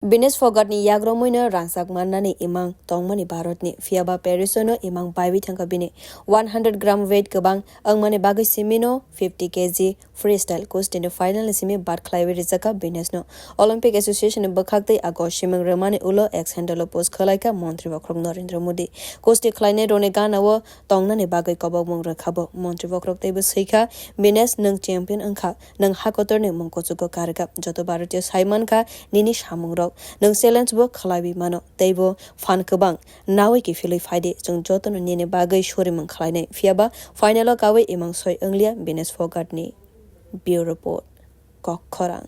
Vinesh phogat ni yagromoina rangsak nani emang tongmani Bharat ni phiya ba Parish no emang bagwi thangka bini 100 gram weight kwbang angmani bagwi simino 50 kg freestyle coast in the final simi bat khlaiwi jakha Vinesh no Olympic Association bwkhaktai ago simang ramani ulo ex handle post khwlaikha mantri bokrok Narendra Modi coast khlaine rone ganawo tongnani bagwi kwbang mung rakhabo mantri bokrok teibo seikha Vinesh nung champion angkha nung hakotor ni mungkochuko karga joto Bharatiya saiman kha nini samung rok nung challenge bo khlaiwi mano teibo fan kwbang nawi ki filoi faide jung joto no nini bagwi sorimung khlainai phiya ba final o kawi emang soi ungliya Vinesh phogat ni bureau report khwrang